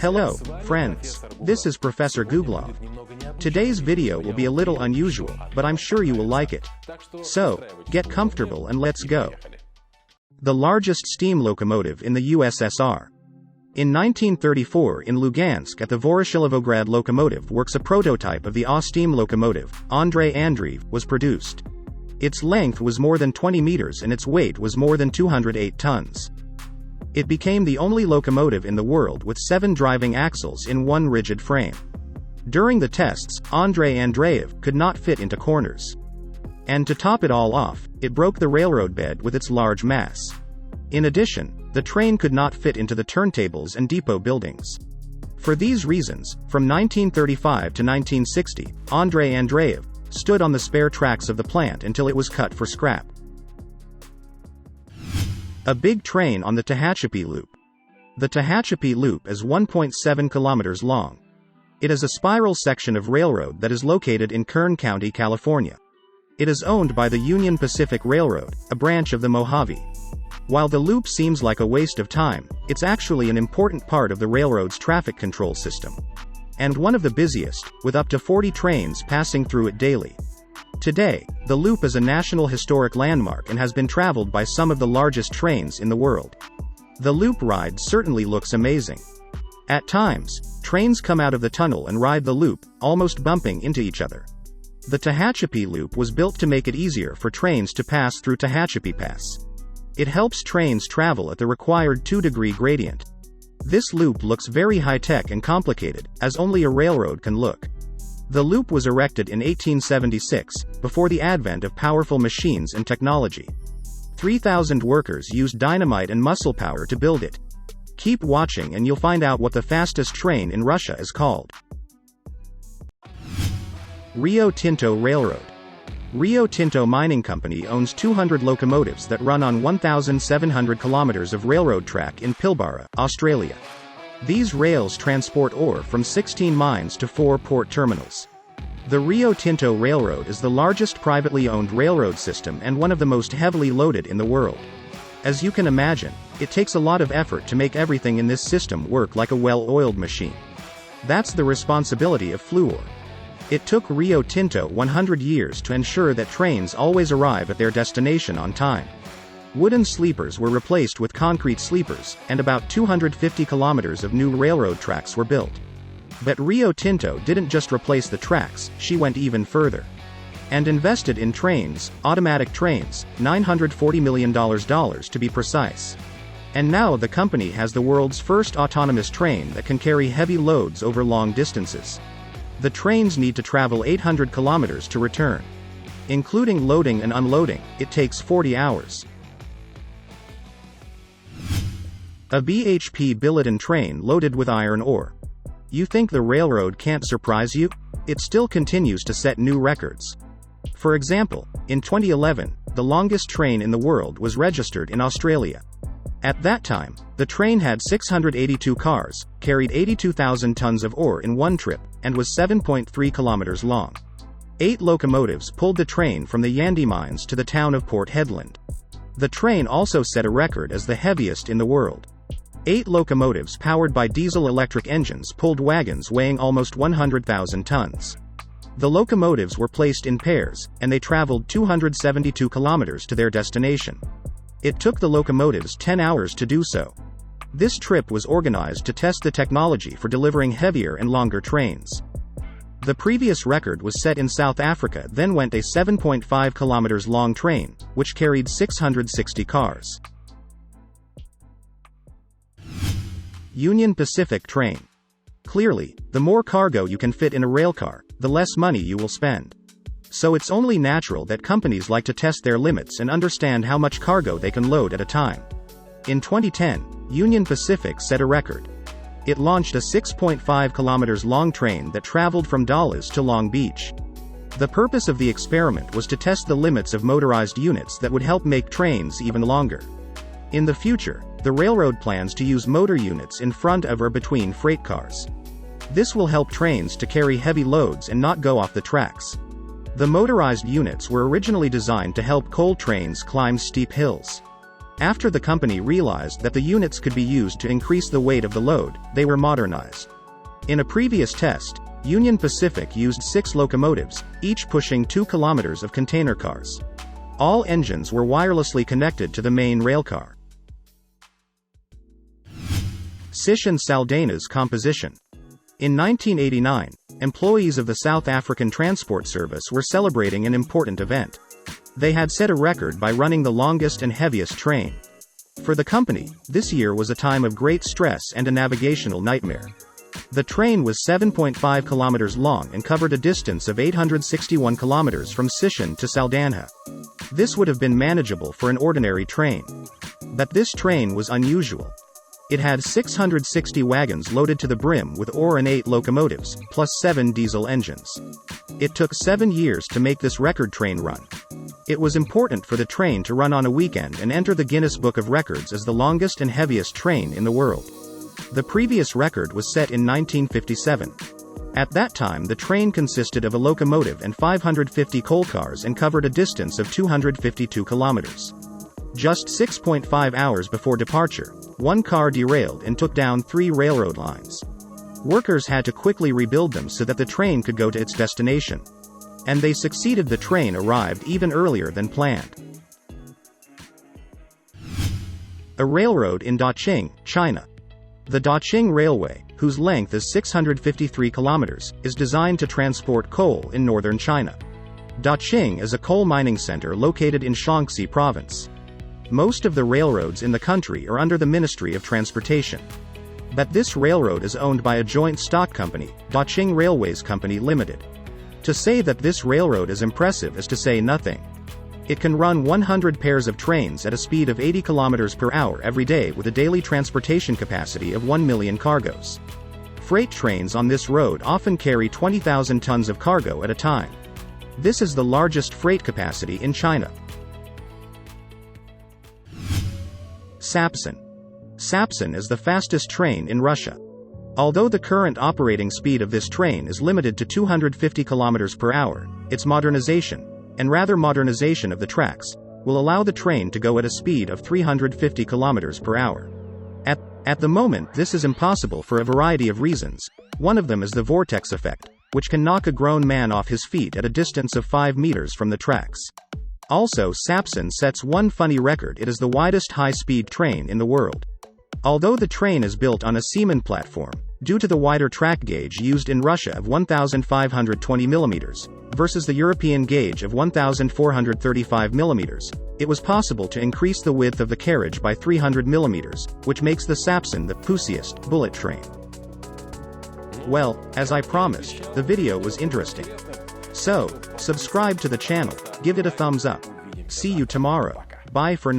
Hello, friends. This is Professor Googlov. Today's video will be a little unusual, but I'm sure you will like it. So, get comfortable and let's go. The largest steam locomotive in the USSR. In 1934 in Lugansk at the Voroshilovograd locomotive works a prototype of the A steam locomotive, Andrei Andreev, was produced. Its length was more than 20 meters and its weight was more than 208 tons. It became the only locomotive in the world with 7 driving axles in one rigid frame. During the tests, Andrei Andreev could not fit into corners. And to top it all off, it broke the railroad bed with its large mass. In addition, the train could not fit into the turntables and depot buildings. For these reasons, from 1935 to 1960, Andrei Andreev stood on the spare tracks of the plant until it was cut for scrap. A big train on the Tehachapi Loop. The Tehachapi Loop is 1.7 kilometers long. It is a spiral section of railroad that is located in Kern County, California. It is owned by the Union Pacific Railroad, a branch of the Mojave. While the loop seems like a waste of time, it's actually an important part of the railroad's traffic control system. And one of the busiest, with up to 40 trains passing through it daily. Today, the loop is a National Historic Landmark and has been traveled by some of the largest trains in the world. The loop ride certainly looks amazing. At times, trains come out of the tunnel and ride the loop, almost bumping into each other. The Tehachapi Loop was built to make it easier for trains to pass through Tehachapi Pass. It helps trains travel at the required 2-degree gradient. This loop looks very high-tech and complicated, as only a railroad can look. The loop was erected in 1876, before the advent of powerful machines and technology. 3,000 workers used dynamite and muscle power to build it. Keep watching and you'll find out what the fastest train in Russia is called. Rio Tinto Railroad. Rio Tinto Mining Company owns 200 locomotives that run on 1,700 kilometers of railroad track in Pilbara, Australia. These rails transport ore from 16 mines to 4 port terminals. The Rio Tinto Railroad is the largest privately owned railroad system and one of the most heavily loaded in the world. As you can imagine, it takes a lot of effort to make everything in this system work like a well-oiled machine. That's the responsibility of Fluor. It took Rio Tinto 100 years to ensure that trains always arrive at their destination on time. Wooden sleepers were replaced with concrete sleepers, and about 250 kilometers of new railroad tracks were built. But Rio Tinto didn't just replace the tracks, she went even further. And invested in trains, automatic trains, $940 million to be precise. And now the company has the world's first autonomous train that can carry heavy loads over long distances. The trains need to travel 800 kilometers to return. Including loading and unloading, it takes 40 hours. A BHP Billiton train loaded with iron ore. You think the railroad can't surprise you? It still continues to set new records. For example, in 2011, the longest train in the world was registered in Australia. At that time, the train had 682 cars, carried 82,000 tons of ore in one trip, and was 7.3 kilometers long. 8 locomotives pulled the train from the Yandi mines to the town of Port Hedland. The train also set a record as the heaviest in the world. 8 locomotives powered by diesel-electric engines pulled wagons weighing almost 100,000 tons. The locomotives were placed in pairs, and they traveled 272 kilometers to their destination. It took the locomotives 10 hours to do so. This trip was organized to test the technology for delivering heavier and longer trains. The previous record was set in South Africa, then went a 7.5 kilometers long train, which carried 660 cars. Union Pacific train. Clearly, the more cargo you can fit in a railcar, the less money you will spend. So it's only natural that companies like to test their limits and understand how much cargo they can load at a time. In 2010, Union Pacific set a record. It launched a 6.5 kilometers long train that traveled from Dallas to Long Beach. The purpose of the experiment was to test the limits of motorized units that would help make trains even longer. In the future, the railroad plans to use motor units in front of or between freight cars. This will help trains to carry heavy loads and not go off the tracks. The motorized units were originally designed to help coal trains climb steep hills. After the company realized that the units could be used to increase the weight of the load, they were modernized. In a previous test, Union Pacific used 6 locomotives, each pushing 2 kilometers of container cars. All engines were wirelessly connected to the main railcar. Sish and Saldanha's composition. In 1989, employees of the South African Transport Service were celebrating an important event. They had set a record by running the longest and heaviest train. For the company, this year was a time of great stress and a navigational nightmare. The train was 7.5 kilometers long and covered a distance of 861 kilometers from Sishen to Saldanha. This would have been manageable for an ordinary train. But this train was unusual. It had 660 wagons loaded to the brim with ore and 8 locomotives, plus 7 diesel engines. It took 7 years to make this record train run. It was important for the train to run on a weekend and enter the Guinness Book of Records as the longest and heaviest train in the world. The previous record was set in 1957. At that time the train consisted of a locomotive and 550 coal cars and covered a distance of 252 kilometers. Just 6.5 hours before departure, one car derailed and took down 3 railroad lines. Workers had to quickly rebuild them so that the train could go to its destination. And they succeeded. The train arrived even earlier than planned. A railroad in Daqing, China. The Daqing Railway, whose length is 653 kilometers, is designed to transport coal in northern China. Daqing is a coal mining center located in Shaanxi Province. Most of the railroads in the country are under the Ministry of Transportation. But this railroad is owned by a joint stock company, Daqing Railways Company Limited. To say that this railroad is impressive is to say nothing. It can run 100 pairs of trains at a speed of 80 kilometers per hour every day with a daily transportation capacity of 1 million cargoes. Freight trains on this road often carry 20,000 tons of cargo at a time. This is the largest freight capacity in China. Sapsan. Sapsan is the fastest train in Russia. Although the current operating speed of this train is limited to 250 km per hour, its modernization, and rather modernization of the tracks, will allow the train to go at a speed of 350 km per hour. At the moment this is impossible for a variety of reasons. One of them is the vortex effect, which can knock a grown man off his feet at a distance of 5 meters from the tracks. Also, Sapsan sets one funny record: it is the widest high-speed train in the world. Although the train is built on a Siemens platform, due to the wider track gauge used in Russia of 1,520 mm, versus the European gauge of 1,435 mm, it was possible to increase the width of the carriage by 300 mm, which makes the Sapsan the pussiest bullet train. Well, as I promised, the video was interesting. So, subscribe to the channel, give it a thumbs up. See you tomorrow. Bye for now.